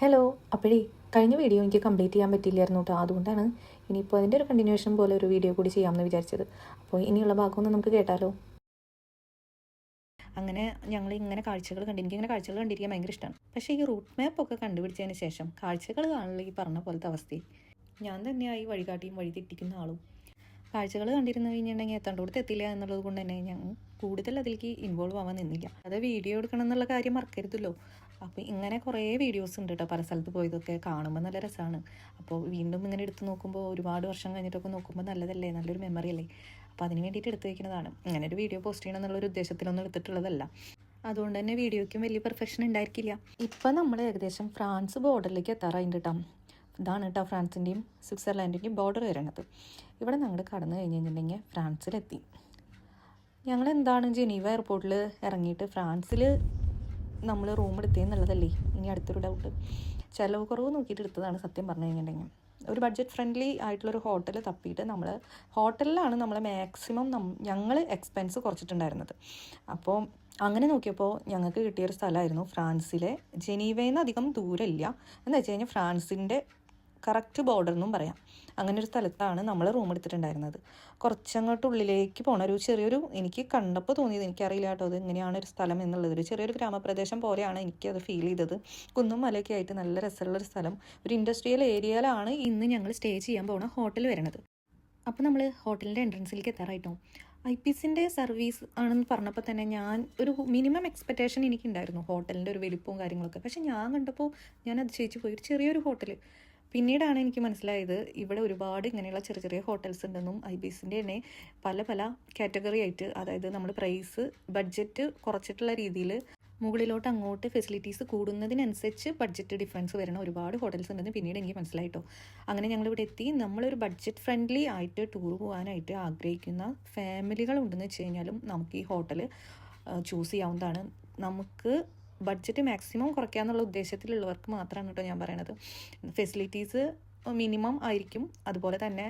Hello, അപ്പോഴേ കഴിഞ്ഞ video എനിക്ക് കംപ്ലീറ്റ് ചെയ്യാൻ പറ്റില്ലായിരുന്നു കേട്ടോ. അതുകൊണ്ടാണ് ഇനിയിപ്പോൾ അതിൻ്റെ ഒരു കണ്ടിന്യൂഷൻ പോലെ ഒരു വീഡിയോ കൂടി ചെയ്യാമെന്ന് വിചാരിച്ചത്. അപ്പോൾ ഇനിയുള്ള ഭാഗമൊന്നും നമുക്ക് കേട്ടാലോ. അങ്ങനെ ഞങ്ങൾ ഇങ്ങനെ കാഴ്ചകൾ എനിക്കിങ്ങനെ കാഴ്ചകൾ കണ്ടിരിക്കാൻ ഭയങ്കര ഇഷ്ടമാണ്. പക്ഷേ ഈ റൂട്ട് മാപ്പൊക്കെ കണ്ടുപിടിച്ചതിന് ശേഷം കാഴ്ചകൾ കാണുള്ള ഈ പറഞ്ഞ പോലത്തെ അവസ്ഥയും ഞാൻ തന്നെയായി വഴികാട്ടിയും വഴി തെറ്റിക്കുന്ന ആളും. കാഴ്ചകൾ കണ്ടിരുന്നു കഴിഞ്ഞിട്ടുണ്ടെങ്കിൽ എത്തേണ്ടോടത്ത് എത്തില്ല എന്നുള്ളത് കൊണ്ട് തന്നെ ഞാൻ കൂടുതൽ അതിലേക്ക് ഇൻവോൾവ് ആവാൻ നിന്നില്ല. അത് വീഡിയോ എടുക്കണം എന്നുള്ള കാര്യം മറക്കരുതല്ലോ. അപ്പോൾ ഇങ്ങനെ കുറേ വീഡിയോസ് ഉണ്ട് കേട്ടോ, പല സ്ഥലത്ത് പോയതൊക്കെ കാണുമ്പോൾ നല്ല രസമാണ്. അപ്പോൾ വീണ്ടും ഇങ്ങനെ എടുത്ത് നോക്കുമ്പോൾ ഒരുപാട് വർഷം കഴിഞ്ഞിട്ടൊക്കെ നോക്കുമ്പോൾ നല്ലതല്ലേ, നല്ലൊരു മെമ്മറി അല്ലേ. അപ്പോൾ അതിന് വേണ്ടിയിട്ട് എടുത്ത് വയ്ക്കുന്നതാണ്. ഇങ്ങനെ ഒരു വീഡിയോ പോസ്റ്റ് ചെയ്യണം എന്നുള്ളൊരു ഉദ്ദേശത്തിലൊന്നും എടുത്തിട്ടുള്ളതല്ല. അതുകൊണ്ട് തന്നെ വീഡിയോയ്ക്കും വലിയ പെർഫെക്ഷൻ ഉണ്ടായിരിക്കില്ല. ഇപ്പം നമ്മൾ ഏകദേശം ഫ്രാൻസ് ബോർഡറിലേക്ക് എത്താറായിട്ട് കേട്ടോ. ഇതാണ് കേട്ടോ ഫ്രാൻസിൻ്റെയും സ്വിറ്റ്സർലാൻഡിൻ്റെയും ബോർഡർ വരണത്. ഇവിടെ ഞങ്ങൾ കടന്നു കഴിഞ്ഞിട്ടുണ്ടെങ്കിൽ ഫ്രാൻസിലെത്തി. ഞങ്ങൾ എന്താണ് ജനീവ എയർപോർട്ടിൽ ഇറങ്ങിയിട്ട് ഫ്രാൻസിൽ നമ്മൾ റൂം എടുത്തതെന്നുള്ളതല്ലേ ഇനി അടുത്തൊരു ഡൗട്ട്. ചിലവ് കുറവ് നോക്കിയിട്ട് എടുത്തതാണ് സത്യം പറഞ്ഞു കഴിഞ്ഞിട്ടുണ്ടെങ്കിൽ. ഒരു ബഡ്ജറ്റ് ഫ്രണ്ട്ലി ആയിട്ടുള്ളൊരു ഹോട്ടൽ തപ്പിയിട്ട് നമ്മൾ ഹോട്ടലിലാണ് നമ്മൾ മാക്സിമം ഞങ്ങൾ എക്സ്പെൻസ് കുറച്ചിട്ടുണ്ടായിരുന്നത്. അപ്പോൾ അങ്ങനെ നോക്കിയപ്പോൾ ഞങ്ങൾക്ക് കിട്ടിയൊരു സ്ഥലമായിരുന്നു ഫ്രാൻസിലെ ജനീവയിൽ നിന്ന് അധികം ദൂരമില്ല. എന്ന് വെച്ച് കഴിഞ്ഞാൽ ഫ്രാൻസിൻ്റെ കറക്റ്റ് ബോർഡർ എന്നും പറയാം. അങ്ങനെ ഒരു സ്ഥലത്താണ് നമ്മൾ റൂം എടുത്തിട്ടുണ്ടായിരുന്നത്. കുറച്ചങ്ങോട്ട് ഉള്ളിലേക്ക് പോകണ ഒരു ചെറിയൊരു, എനിക്ക് കണ്ടപ്പോൾ തോന്നിയത്, എനിക്കറിയില്ല കേട്ടോ അത് എങ്ങനെയാണ് ഒരു സ്ഥലം എന്നുള്ളത്, ഒരു ചെറിയൊരു ഗ്രാമപ്രദേശം പോലെയാണ് എനിക്കത് ഫീൽ ചെയ്തത്. കുന്നും മലയൊക്കെ ആയിട്ട് നല്ല രസമുള്ളൊരു സ്ഥലം. ഒരു ഇൻഡസ്ട്രിയൽ ഏരിയയിലാണ് ഇന്ന് ഞങ്ങൾ സ്റ്റേ ചെയ്യാൻ പോകുന്ന ഹോട്ടൽ വരുന്നത്. അപ്പോൾ നമ്മൾ ഹോട്ടലിൻ്റെ എൻട്രൻസിലേക്ക് എത്താറായിട്ടോ. IPCൻ്റെ സർവീസ് ആണെന്ന് പറഞ്ഞപ്പോൾ തന്നെ ഞാൻ ഒരു മിനിമം എക്സ്പെക്റ്റേഷൻ എനിക്കുണ്ടായിരുന്നു ഹോട്ടലിൻ്റെ ഒരു വലിപ്പവും കാര്യങ്ങളൊക്കെ. പക്ഷേ ഞാൻ കണ്ടപ്പോൾ ഞാൻ അതിശയിച്ച് പോയി. ഒരു ചെറിയൊരു ഹോട്ടൽ. പിന്നീടാണ് എനിക്ക് മനസ്സിലായത് ഇവിടെ ഒരുപാട് ഇങ്ങനെയുള്ള ചെറിയ ചെറിയ ഹോട്ടൽസ് ഉണ്ടെന്നും IPCൻ്റെ തന്നെ പല പല കാറ്റഗറി ആയിട്ട്, അതായത് നമ്മൾ പ്രൈസ് ബഡ്ജറ്റ് കുറച്ചിട്ടുള്ള രീതിയിൽ മുകളിലോട്ട് അങ്ങോട്ട് ഫെസിലിറ്റീസ് കൂടുന്നതിനനുസരിച്ച് ബഡ്ജറ്റ് ഡിഫറൻസ് വരുന്ന ഒരുപാട് ഹോട്ടൽസ് ഉണ്ടെന്ന് പിന്നീട് എനിക്ക് മനസ്സിലായിട്ടോ. അങ്ങനെ ഞങ്ങളിവിടെ എത്തി. നമ്മളൊരു ബഡ്ജറ്റ് ഫ്രണ്ട്ലി ആയിട്ട് ടൂർ പോകാനായിട്ട് ആഗ്രഹിക്കുന്ന ഫാമിലികളുണ്ടെന്ന് വെച്ച് കഴിഞ്ഞാലും നമുക്ക് ഈ ഹോട്ടൽ ചൂസ് ചെയ്യാവുന്നതാണ്. നമുക്ക് ബഡ്ജറ്റ് മാക്സിമം കുറയ്ക്കാന്നുള്ള ഉദ്ദേശത്തിലുള്ളവർക്ക് മാത്രമാണ് കേട്ടോ ഞാൻ പറയണത്. ഫെസിലിറ്റീസ് മിനിമം ആയിരിക്കും, അതുപോലെ തന്നെ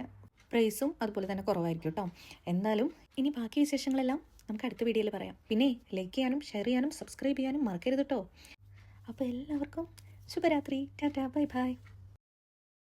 പ്രൈസും അതുപോലെ തന്നെ കുറവായിരിക്കും കേട്ടോ. എന്നാലും ഇനി ബാക്കി വിശേഷങ്ങളെല്ലാം നമുക്ക് അടുത്ത വീഡിയോയിൽ പറയാം. പിന്നെ ലൈക്ക് ചെയ്യാനും ഷെയർ ചെയ്യാനും സബ്സ്ക്രൈബ് ചെയ്യാനും മറക്കരുത് കേട്ടോ. അപ്പോൾ എല്ലാവർക്കും ശുഭരാത്രി. Tata, bye bye.